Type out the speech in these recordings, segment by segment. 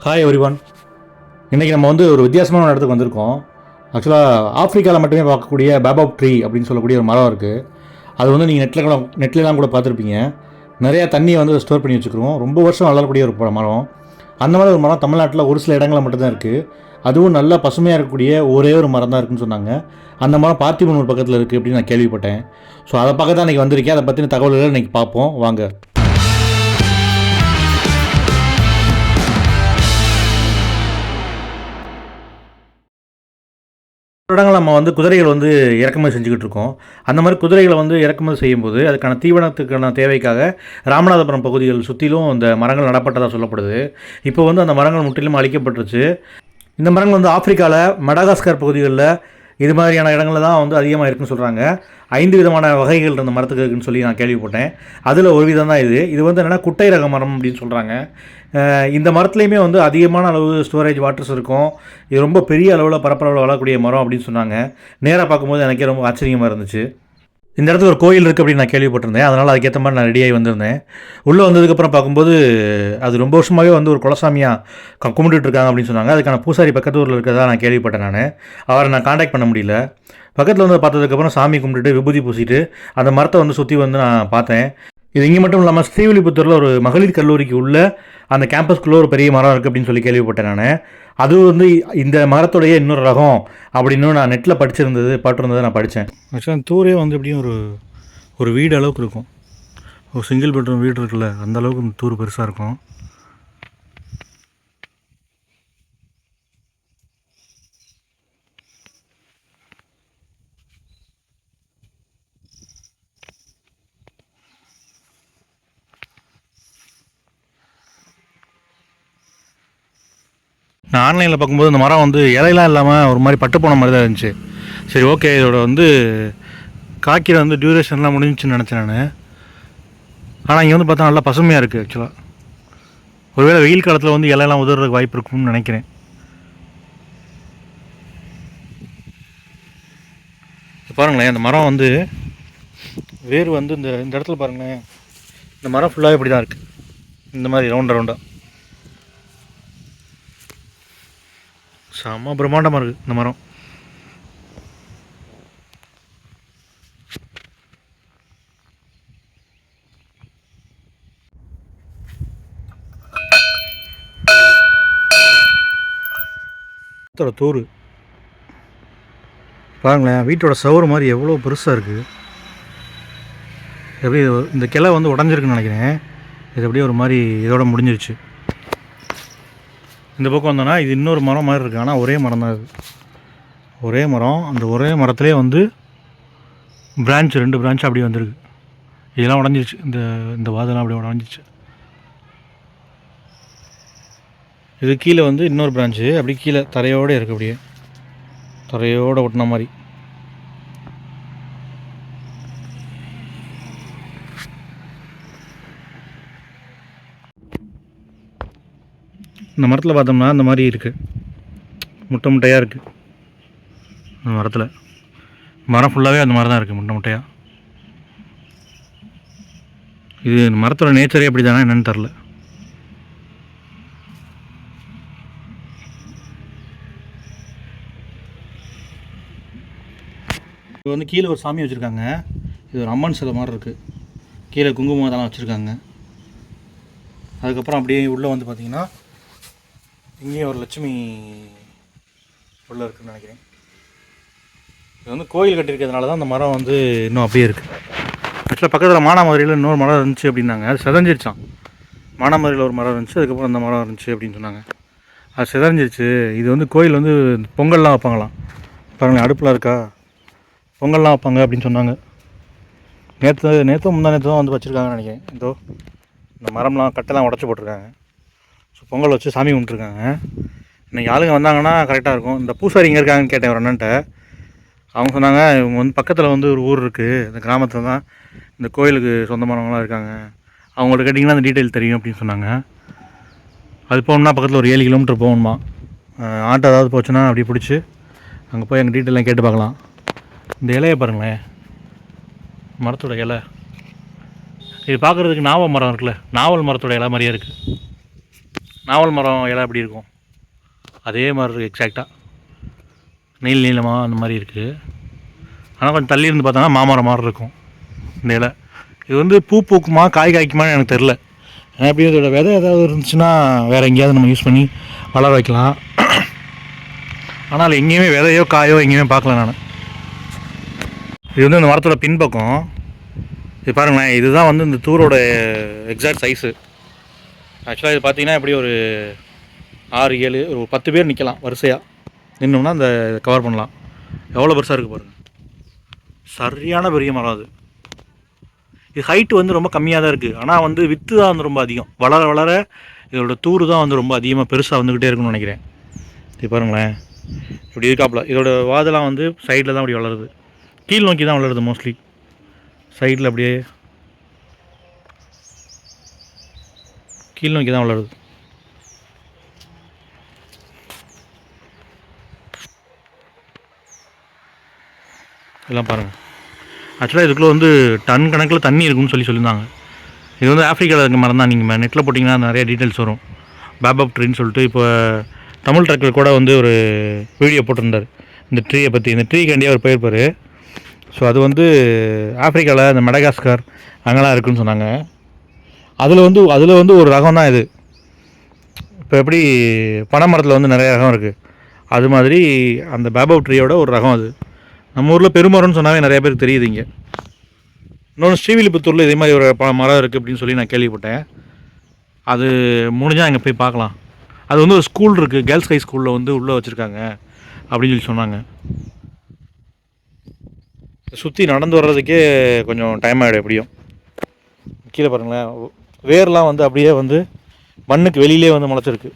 Hi everyone. இன்றைக்கி நம்ம ஒரு வித்தியாசமான இடத்துக்கு வந்திருக்கோம். ஆக்சுவலாக ஆஃப்ரிக்காவில் மட்டுமே பார்க்கக்கூடிய பேபாப் ட்ரீ அப்படின்னு சொல்லக்கூடிய ஒரு மரம் இருக்குது. அது நீங்கள் நெட்லலாம் கூட பார்த்துருப்பீங்க. நிறையா தண்ணியை ஸ்டோர் பண்ணி வச்சுக்கிறோம். ரொம்ப வருஷம் வளரக்கூடிய ஒரு மரம். அந்த மாதிரி ஒரு மரம் தமிழ்நாட்டில் ஒரு சில இடங்களில் மட்டும்தான் இருக்குது. அதுவும் நல்லா பசுமையாக இருக்கக்கூடிய ஒரே ஒரு மரம் தான் இருக்குதுன்னு சொன்னாங்க. அந்த மரம் பார்த்திபனூர் பக்கத்தில் இருக்குது அப்படின்னு நான் கேள்விப்பட்டேன். ஸோ அதை பக்கத்தான் இன்றைக்கி வந்திருக்கேன். அதை பற்றின தகவல்களை இன்றைக்கி பார்ப்போம் வாங்க. இடங்கள் நம்ம குதிரைகள் இறக்குமதி செஞ்சுக்கிட்டு இருக்கோம். அந்த மாதிரி குதிரைகளை இறக்குமதி செய்யும்போது அதுக்கான தீவனத்துக்கான தேவைக்காக ராமநாதபுரம் பகுதிகள் சுற்றிலும் இந்த மரங்கள் நடப்பட்டதாக சொல்லப்படுது. இப்போ அந்த மரங்கள் முற்றிலும் அழிக்கப்பட்டுருச்சு. இந்த மரங்கள் ஆஃப்ரிக்காவில் மடகாஸ்கர் பகுதிகளில் இது மாதிரியான இடங்களில் தான் அதிகமாக இருக்குன்னு சொல்கிறாங்க. 5 விதமான வகைகள் இந்த மரத்துக்கு இருக்குன்னு சொல்லி நான் கேள்விப்பட்டேன். அதில் ஒரு விதம் தான் இது. இது என்னென்னா குட்டை ரக மரம் அப்படின்னு சொல்கிறாங்க. இந்த மரத்துலேயுமே அதிகமான அளவு ஸ்டோரேஜ் வாட்டர்ஸ் இருக்கும். இது ரொம்ப பெரிய அளவில் பரப்பளவில் வளரக்கூடிய மரம் அப்படின்னு சொன்னாங்க. நேராக பார்க்கும்போது எனக்கே ரொம்ப ஆச்சரியமாக இருந்துச்சு. இந்த இடத்துல ஒரு கோயில் இருக்குது அப்படின்னு நான் கேள்விப்பட்டிருந்தேன். அதனால் அதுக்கேற்ற மாதிரி நான் ரெடியாகி வந்திருந்தேன். உள்ளே வந்ததுக்கப்புறம் பார்க்கும்போது அது ரொம்ப வருஷமாகவே ஒரு குலசாமியாக கும்பிட்டுருக்காங்க அப்படின்னு சொன்னாங்க. அதுக்கான பூசாரி பக்கத்து ஊரில் இருக்கிறதா நான் கேள்விப்பட்டேன். அவரை நான் காண்டாக்ட் பண்ண முடியல. பக்கத்தில் பார்த்ததுக்கப்புறம் சாமி கும்பிட்டுட்டு விபூதி பூசிட்டு அந்த மரத்தை சுற்றி நான் பார்த்தேன். இது இங்கே மட்டும் இல்லாமல் ஸ்ரீவில்லிபுத்தூரில் ஒரு மகளிர் கல்லூரிக்கு உள்ள அந்த கேம்பஸ்குள்ளே ஒரு பெரிய மரம் இருக்குது அப்படின்னு சொல்லி கேள்விப்பட்டேன் நான். அது இந்த மரத்துடைய இன்னொரு ரகம் அப்படின்னு நான் நெட்டில் பட்டிருந்ததை நான் படித்தேன். ஆக்சுவலாக தூரே எப்படியும் ஒரு வீடு அளவுக்கு இருக்கும். ஒரு சிங்கிள் பெட்ரூம் வீடு இருக்குல்ல, அந்த அளவுக்கு தூர் பெருசாக இருக்கும். நான் ஆன்லைனில் பார்க்கும்போது இந்த மரம் இலையெல்லாம் இல்லாமல் ஒரு மாதிரி பட்டு போன மாதிரி தான் இருந்துச்சு. சரி, ஓகே, இதோட காய்க்கிற டியூரேஷன்லாம் முடிஞ்சிச்சுன்னு நினச்சேன் நான். ஆனால் இங்கே பார்த்தா நல்லா பசுமையாக இருக்குது. ஆக்சுவலாக ஒருவேளை வெயில் காலத்தில் இலையெல்லாம் உதறதுக்கு வாய்ப்பு இருக்கும்னு நினைக்கிறேன். பாருங்களேன், இந்த மரம் வேர் இந்த இடத்துல பாருங்களேன். இந்த மரம் ஃபுல்லாகவே இப்படி தான் இருக்குது. இந்த மாதிரி ரவுண்டாக செம்ம பிரம்மாண்டமாக இருக்குது இந்த மரம். தூர் பாருங்களேன், வீட்டோட சவுறு மாதிரி எவ்வளோ பெருசாக இருக்குது. எப்படி இந்த கிளை உடஞ்சிருக்குன்னு நினைக்கிறேன். இது அப்படியே ஒரு மாதிரி இதோட முடிஞ்சிருச்சு. இந்த பக்கம் வந்தோன்னா இது இன்னொரு மரம் மாதிரி இருக்குது. ஆனால் ஒரே மரம் தான் இது. ஒரே மரம். அந்த ஒரே மரத்துலேயே பிரான்ச் 2 பிரான்ச் அப்படியே வந்திருக்கு. இதெல்லாம் உடஞ்சிருச்சு. இந்த வாதெல்லாம் அப்படியே உடஞ்சிருச்சு. இது கீழே இன்னொரு பிரான்ச்சு அப்படி கீழே தரையோடு இருக்குது. அப்படியே தரையோடு ஒட்டின மாதிரி. இந்த மரத்தில் பார்த்தோம்னா இந்த மாதிரி இருக்குது. முட்டையாக இருக்குது அந்த மரத்தில். மரம் ஃபுல்லாகவே அந்த மாதிரி தான் இருக்குது, முட்டையாக. இது மரத்தோட நேச்சரே அப்படி தானே என்னென்னு தெரில. இது கீழே ஒரு சாமி வச்சுருக்காங்க. இது ஒரு அம்மன் சிலை மாதிரி இருக்குது. கீழே குங்குமம் அதெல்லாம் வச்சுருக்காங்க. அதுக்கப்புறம் அப்படியே உள்ளே பார்த்திங்கன்னா இங்கேயும் ஒரு லட்சுமி உள்ளே இருக்குதுன்னு நினைக்கிறேன். இது கோயில் கட்டியிருக்கிறதுனால தான் அந்த மரம் இன்னும் அப்படியே இருக்குது. ஆக்சுவலாக பக்கத்தில் மானாமதுரையில் இன்னொரு மரம் இருந்துச்சு அப்படின்னாங்க. அது செதஞ்சிருச்சான். மானாமதுரையில் ஒரு மரம் இருந்துச்சு, அதுக்கப்புறம் அந்த மரம் இருந்துச்சு அப்படின்னு சொன்னாங்க. அது செதஞ்சிருச்சு. இது கோயில் பொங்கல்லாம் வைப்பாங்களாம். பாருங்களேன், அடுப்பில் இருக்கா, பொங்கல்லாம் வைப்பாங்க அப்படின்னு சொன்னாங்க. நேற்று முந்தா நேற்று தான் வச்சுருக்காங்கன்னு நினைக்கிறேன். இந்த மரம்லாம் கட்டெல்லாம் உடச்சி போட்டிருக்காங்க. ஸோ பொங்கல் வச்சு சாமி கும்பிட்டுருக்காங்க. இன்றைக்கி ஆளுங்க வந்தாங்கன்னா கரெக்டாக இருக்கும். இந்த பூசாரி இங்கே இருக்காங்கன்னு கேட்டேன் ஒரு அண்ணன்ட்ட. அவங்க சொன்னாங்க, இவங்க பக்கத்தில் ஒரு ஊர் இருக்குது, இந்த கிராமத்தில் தான் இந்த கோயிலுக்கு சொந்தமானவங்களாம் இருக்காங்க, அவங்கள்ட்ட கேட்டிங்கன்னா அந்த டீட்டெயில் தெரியும் அப்படின்னு சொன்னாங்க. அது போகணும்னா பக்கத்தில் ஒரு 7 கிலோமீட்டர் போகணுமா. ஆட்டோ ஏதாவது போச்சுன்னா அப்படி பிடிச்சி அங்கே போய் எங்கள் டீட்டெயிலாம் கேட்டு பார்க்கலாம். இந்த இலையை பாருங்களேன், மரத்தோட இலை. இது பார்க்குறதுக்கு நாவல் மரம் இருக்குல்ல, நாவல் மரத்தோட இலை மாதிரியே இருக்குது. நாவல் மரம் இலை எப்படி இருக்கும் அதே மாதிரி இருக்குது எக்ஸாக்டாக. நீளமாக அந்த மாதிரி இருக்குது. ஆனால் கொஞ்சம் தள்ளி இருந்து பார்த்தோன்னா மாமரம் மாதிரி இருக்கும் இந்த இலை. இது வந்து பூ பூக்குமா காய் காய்க்குமான்னு எனக்கு தெரில. ஏன்னா எப்படி இதோட விதை ஏதாவது இருந்துச்சுன்னா வேறு எங்கேயாவது நம்ம யூஸ் பண்ணி வளர வைக்கலாம். ஆனால் எங்கேயுமே விதையோ காயோ எங்கேயுமே பார்க்கல நான். இது வந்து இந்த மரத்தோட பின்பக்கம். இது பாருங்களேன், இதுதான் வந்து இந்த தூரோட எக்ஸாக்ட் சைஸு. ஆக்சுவலாக இது பார்த்தீங்கன்னா எப்படி ஒரு 6-7 ஒரு 10 பேர் நிற்கலாம் வரிசையாக. நின்னோம்னா அந்த கவர் பண்ணலாம். எவ்வளோ பெருசாக இருக்குது பாருங்கள். சரியான பெரிய மரம் அது. இது ஹைட்டு வந்து ரொம்ப கம்மியாக தான் இருக்குது. ஆனால் வந்து வித்து தான் வந்து ரொம்ப அதிகம். வளர வளர இதோட தூர் தான் வந்து ரொம்ப அதிகமாக பெருசாக வந்துக்கிட்டே இருக்குன்னு நினைக்கிறேன். இது பாருங்களேன் இப்படி இருக்காப்புல. இதோட வாதெல்லாம் வந்து சைடில் தான் அப்படி வளருது. கீழ் நோக்கி தான் வளருது மோஸ்ட்லி. சைடில் அப்படியே கீழ் நோக்கி தான் வளருது. இதெல்லாம் பாருங்கள். ஆக்சுவலாக இதுக்குள்ளே வந்து டன் கணக்கில் தண்ணி இருக்குன்னு சொல்லியிருந்தாங்க. இது வந்து ஆஃப்ரிக்காவில் இருக்க மரம் தான். நீங்கள் நெட்டில் போட்டிங்கன்னா நிறைய டீட்டெயில்ஸ் வரும். பேபப் ட்ரீன்னு சொல்லிட்டு இப்போ தமிழ் ட்ரக்கில் கூட வந்து ஒரு வீடியோ போட்டிருந்தார் இந்த ட்ரீயை பற்றி. இந்த ட்ரீக்காண்டியே அவர் போயிருப்பார். ஸோ அது வந்து ஆஃப்ரிக்காவில் இந்த மெடகாஸ்கர் அங்கெல்லாம் இருக்குதுன்னு சொன்னாங்க. அதில் வந்து ஒரு ரகம் தான் இது. இப்போ எப்படி பனை மரத்தில் வந்து நிறைய ரகம் இருக்குது, அது மாதிரி அந்த பேபப் ட்ரீயோட ஒரு ரகம் அது. நம்ம ஊரில் பெருமரம்னு சொன்னாவே நிறைய பேருக்கு தெரியுது. இங்கே இன்னொன்று ஸ்ரீவில்லிபுத்தூரில் இதே மாதிரி ஒரு மரம் இருக்குது அப்படின்னு சொல்லி நான் கேள்விப்பட்டேன். அது முடிஞ்சால் அங்கே போய் பார்க்கலாம். அது வந்து ஒரு ஸ்கூல் இருக்குது, கேர்ள்ஸ் ஹை ஸ்கூலில் வந்து உள்ளே வச்சுருக்காங்க அப்படின்னு சொல்லி சொன்னாங்க. சுற்றி நடந்து வர்றதுக்கே கொஞ்சம் டைம் ஆகிடும் எப்படியும். கீழே பாருங்களேன், வேர்லாம் வந்து அப்படியே வந்து மண்ணுக்கு வெளியிலே வந்து முளைச்சிருக்கு.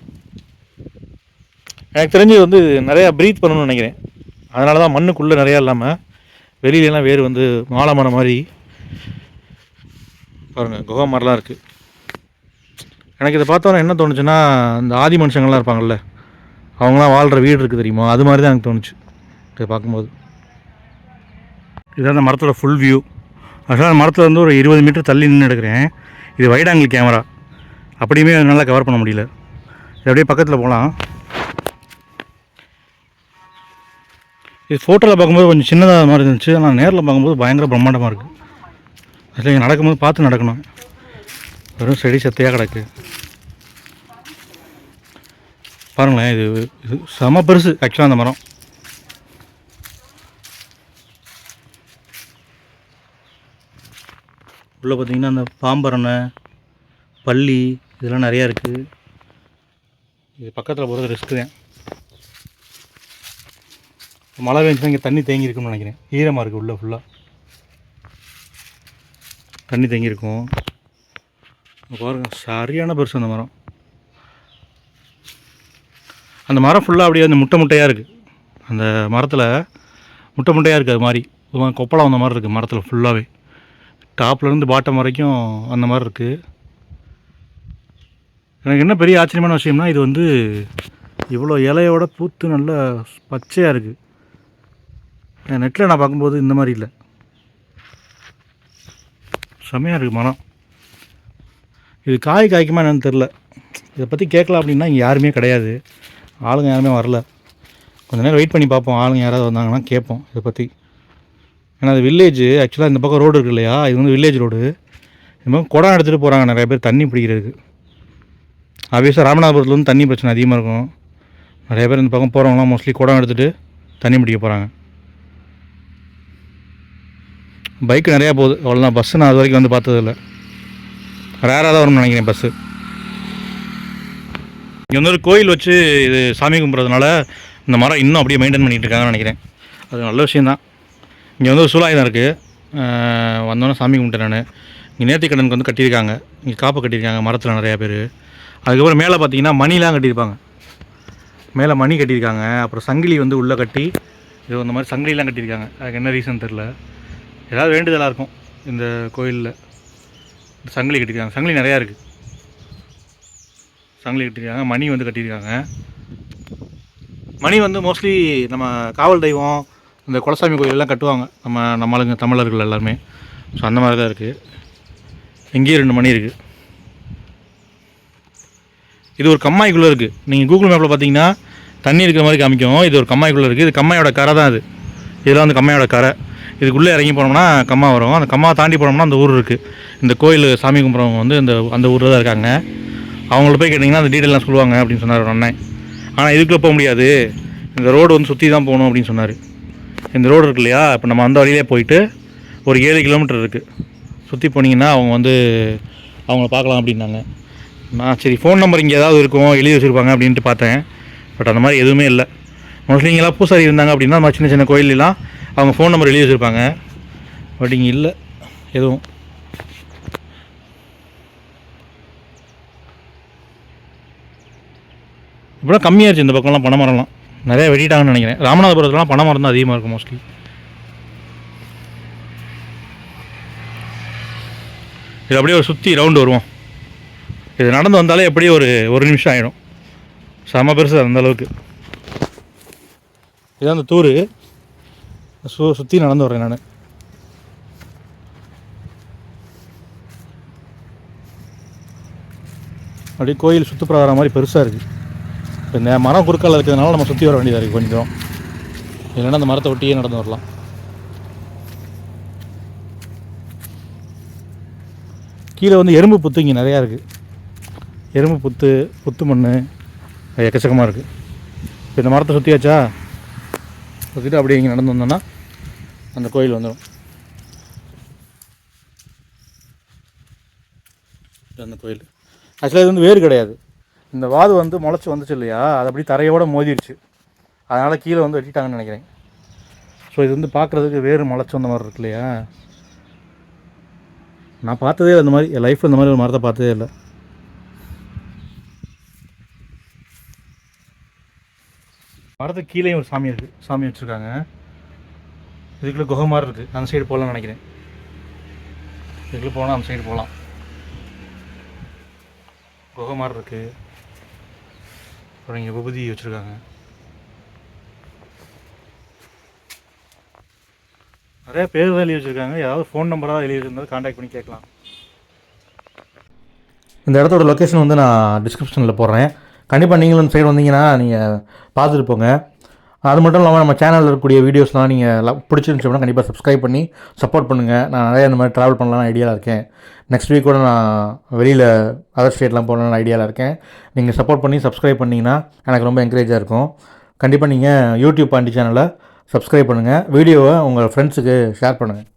எனக்கு தெரிஞ்சு வந்து நிறையா ப்ரீத் பண்ணணும்னு நினைக்கிறேன். அதனால தான் மண்ணுக்குள்ளே நிறையா இல்லாமல் வெளியிலலாம் வேர் வந்து மாலை மரம் மாதிரி பாருங்கள் குகை மாதிரிலாம் இருக்குது. எனக்கு இதை பார்த்தோன்னா என்ன தோணுச்சுன்னா, இந்த ஆதி மனுஷங்கள்லாம் இருப்பாங்கள்ல, அவங்களாம் வாழ்கிற வீடு இருக்குது தெரியுமா, அது மாதிரி தான் எனக்கு தோணுச்சு இதை பார்க்கும்போது. இதுதான் அந்த மரத்தோட ஃபுல் வியூ. ஆக்சுவலாக மரத்தில் வந்து ஒரு 20 மீட்டர் தள்ளி நின்று எடுக்கிறேன். இது வைட் ஆங்கிள் கேமரா, அப்படியுமே நல்லா கவர் பண்ண முடியல. இது அப்படியே பக்கத்தில் போகலாம். இது ஃபோட்டோவில் பார்க்கும்போது கொஞ்சம் சின்னதாக மாதிரி இருந்துச்சு, ஆனால் நேரில் பார்க்கும்போது பயங்கர பிரம்மாண்டமாக இருக்குது. ஆக்சுவலாக இங்கே நடக்கும்போது பார்த்து நடக்கணும். வெறும் செடி சத்தையாக கிடக்கு பாருங்களேன். இது செம பெருசு ஆக்சுவலாக அந்த மரம். உள்ளே பார்த்திங்கன்னா அந்த பாம்பரணை, பள்ளி இதெல்லாம் நிறையா இருக்குது. இது பக்கத்தில் போகிறது ரிஸ்க்கு தான். மழை பெஞ்சுன்னா இங்கே தண்ணி தேங்கி இருக்குன்னு நினைக்கிறேன். ஈரமாக இருக்குது உள்ளே ஃபுல்லாக தண்ணி தேங்கியிருக்கும். பாருங்க சரியான பெருசு அந்த மரம். அந்த மரம் ஃபுல்லாக அப்படியே அந்த முட்டையாக இருக்குது. அந்த மரத்தில் முட்டையாக இருக்குது. அது மாதிரி கொப்பளம் அந்த மாதிரி இருக்குது மரத்தில் ஃபுல்லாகவே. டாப்லேருந்து பாட்டம் வரைக்கும் அந்த மாதிரி இருக்குது. எனக்கு என்ன பெரிய ஆச்சரியமான விஷயம்னா, இது வந்து இவ்வளோ இலையோட பூத்து நல்லா பச்சையாக இருக்குது. நெட்டில் நான் பார்க்கும்போது இந்த மாதிரி இல்லை, செம்மையாக இருக்குது மரம். இது காய்க்குமா என்னன்னு தெரில. இதை பற்றி கேட்கலாம் அப்படின்னா இங்கே யாருமே கிடையாது, ஆளுங்க யாருமே வரல. கொஞ்சம் நேரம் வெயிட் பண்ணி பார்ப்போம், ஆளுங்க யாராவது வந்தாங்கன்னா கேட்போம் இதை பற்றி. ஏன்னா அது வில்லேஜ். ஆக்சுவலாக இந்த பக்கம் ரோடு இருக்குது இல்லையா, இது வந்து வில்லேஜ் ரோடு. இந்த பக்கம் குடம் எடுத்துகிட்டு போகிறாங்க நிறைய பேர் தண்ணி பிடிக்கிறதுக்கு. ஆப்வியஸாக ராமநாதபுரத்தில் வந்து தண்ணி பிரச்சனை அதிகமாக இருக்கும். நிறைய பேர் இந்த பக்கம் போகிறவங்களாம் மோஸ்ட்லி குடம் எடுத்துகிட்டு தண்ணி பிடிக்க போகிறாங்க. பைக்கு நிறையா போகுது, அவ்வளோதான். பஸ்ஸு நான் அது வரைக்கும் வந்து பார்த்ததில்ல, ரேராக தான் வரும்னு நினைக்கிறேன் பஸ்ஸு. இங்கே வந்து ஒரு கோயில் வச்சு இது சாமி கும்பிட்றதுனால இந்த மரம் இன்னும் அப்படியே மெயின்டைன் பண்ணிகிட்டு இருக்காங்கன்னு நினைக்கிறேன். அது நல்ல விஷயந்தான். இங்கே வந்து ஒரு சூலாயுதம் இருக்குது. வந்தோன்னே சாமி கும்பிட்டேன் நான். இங்கே நேர்த்திக்கடனுக்கு வந்து கட்டியிருக்காங்க, இங்கே காப்பு கட்டியிருக்காங்க மரத்தில் நிறையா பேர். அதுக்கப்புறம் மேலே பார்த்தீங்கன்னா மணிலாம் கட்டியிருப்பாங்க, மேலே மணி கட்டியிருக்காங்க. அப்புறம் சங்கிலி வந்து உள்ளே கட்டி இது இந்த மாதிரி சங்கிலிலாம் கட்டியிருக்காங்க. அதுக்கு என்ன ரீசன் தெரில, ஏதாவது வேண்டுதலாக இருக்கும் இந்த கோயிலில். சங்கிலி கட்டியிருக்காங்க, சங்கிலி நிறையா இருக்குது. சங்கிலி கட்டியிருக்காங்க, மணி வந்து கட்டியிருக்காங்க. மணி வந்து மோஸ்ட்லி நம்ம காவல் தெய்வம் இந்த குலசாமி கோயிலெலாம் கட்டுவாங்க நம்மளுங்க தமிழர்கள் எல்லாருமே. ஸோ அந்த மாதிரி தான் இருக்குது. இங்கேயும் 2 மணி இருக்குது. இது ஒரு கம்மாய்க்குள்ளே இருக்குது. நீங்கள் கூகுள் மேப்பில் பார்த்தீங்கன்னா தண்ணி இருக்கிற மாதிரி காமிக்கும். இது ஒரு கம்மாய்க்குள்ளே இருக்குது. இது கம்மாயோட கரை தான். இதெல்லாம் வந்து கம்மாயோட கரை. இதுக்குள்ளே இறங்கி போனோம்னா கம்மா வரும். அந்த கம்மா தாண்டி போனோம்னா அந்த ஊர் இருக்குது. இந்த கோயில் சாமி கும்பிட்றவங்க வந்து அந்த ஊரில் தான் இருக்காங்க. அவங்கள போய் கேட்டிங்கன்னா அந்த டீட்டெயிலாம் சொல்லுவாங்க அப்படின்னு சொன்னார் ஒரு அண்ணன். ஆனால் இதுக்குள்ளே போக முடியாது, இந்த ரோடு வந்து சுற்றி தான் போகணும் அப்படின்னு சொன்னார். இந்த ரோடு இருக்கு இல்லையா, இப்போ நம்ம அந்த வழியிலே போயிட்டு ஒரு 7 கிலோமீட்டர் இருக்குது. சுற்றி போனீங்கன்னா அவங்க வந்து அவங்கள பார்க்கலாம் அப்படின்னாங்க. நான் சரி ஃபோன் நம்பர் இங்கே ஏதாவது இருக்கும் எழுதி வச்சுருப்பாங்க அப்படின்ட்டு பார்த்தேன். பட் அந்த மாதிரி எதுவுமே இல்லை. மோஸ்ட்லி இங்கெல்லாம் பூசாரி இருந்தாங்க அப்படின்னா நம்ம சின்ன சின்ன கோயிலெலாம் அவங்க ஃபோன் நம்பர் எழுதி வச்சுருப்பாங்க. பட் இங்கே இல்லை எதுவும். இப்போலாம் கம்மியாகிடுச்சு இந்த பக்கம்லாம் பனை மரம்லாம். நிறையா வெட்டிட்டாங்கன்னு நினைக்கிறேன். ராமநாதபுரத்துலாம் பனை மரம் தான் அதிகமாக இருக்கும் மோஸ்ட்லி. இது அப்படியே ஒரு சுற்றி ரவுண்டு வருவோம். இது நடந்து வந்தாலே எப்படியும் ஒரு நிமிஷம் ஆகிடும். செம பெருசு அந்தளவுக்கு. இதான் அந்த தூர். சுற்றி நடந்து வரேன் நான். அப்படியே கோயில் சுற்றுப்புற மாதிரி பெருசாக இருக்குது. இப்போ இந்த மரம் குறுக்கால இருக்கிறதுனால நம்ம சுற்றி வர வேண்டியதாக இருக்குது கொஞ்சம். இல்லைன்னா அந்த மரத்தை ஒட்டியே நடந்து வரலாம். கீழே வந்து எறும்பு புத்து இங்கே நிறையா இருக்குது. எறும்பு புத்து மண் எக்கச்சக்கமாக இருக்குது. இப்போ இந்த மரத்தை சுற்றியாச்சா, சுற்றிட்டு அப்படியே இங்கே நடந்து வந்தோன்னா அந்த கோயில் வந்துடும். அந்த கோயில் ஆக்சுவலாக இது வந்து வேறு கிடையாது. இந்த வாது வந்து முளைச்சி வந்துச்சு இல்லையா, அது அப்படி தரையோடு மோதிடுச்சு. அதனால் கீழே வந்து வெட்டிட்டாங்கன்னு நினைக்கிறேன். ஸோ இது வந்து பார்க்குறதுக்கு வேறு முளைச்சி வந்த மாதிரி இருக்கு இல்லையா. நான் பார்த்ததே இல்லை இந்த மாதிரி, என் லைஃப்பில் இந்த மாதிரி ஒரு மரத்தை பார்த்ததே இல்லை. மரத்துக்கு கீழே ஒரு சாமி இருக்குது, சாமி வச்சுருக்காங்க. இதுக்குள்ளே குகை மாதிரி இருக்குது. அந்த சைடு போகலான்னு நினைக்கிறேன். இதுக்குள்ளே போனால் அந்த சைடு போகலாம். குகை மாதிரி இருக்குது. அப்புறம் இங்கே விபூதி வச்சுருக்காங்க. நிறையா பேர் தான் எழுதி வச்சுருக்காங்க. ஏதாவது ஃபோன் நம்பராக எழுதி இருந்தால் கான்டாக்ட் பண்ணி கேட்கலாம். இந்த இடத்தோட லொக்கேஷன் வந்து நான் டிஸ்கிரிப்ஷனில் போடுறேன். கண்டிப்பாக நீங்களும் இந்த சைடு வந்தீங்கன்னா நீங்கள் பார்த்துட்டு போங்க. அது மட்டும் இல்லாமல் நம்ம சேனலில் இருக்கக்கூடிய வீடியோஸ்லாம் நீங்கள் பிடிச்சிருந்துச்சோம்னா கண்டிப்பாக சப்ஸ்கிரைப் பண்ணி சப்போர்ட் பண்ணுங்கள். நான் நிறையா இந்த மாதிரி ட்ராவல் பண்ணலான்னு ஐடியாவில் இருக்கேன். நெக்ஸ்ட் வீக் கூட நான் வெளியில் அதர் ஸ்டேட்லாம் போகணுன்னு ஐடியாவில் இருக்கேன். நீங்கள் சப்போர்ட் பண்ணி சப்ஸ்கிரைப் பண்ணிங்கன்னா எனக்கு ரொம்ப என்கரேஜாக இருக்கும். கண்டிப்பாக நீங்கள் யூடியூப் பாண்டி சேனலை சப்ஸ்கிரைப் பண்ணுங்கள். வீடியோவை உங்கள் ஃப்ரெண்ட்ஸுக்கு ஷேர் பண்ணுங்கள்.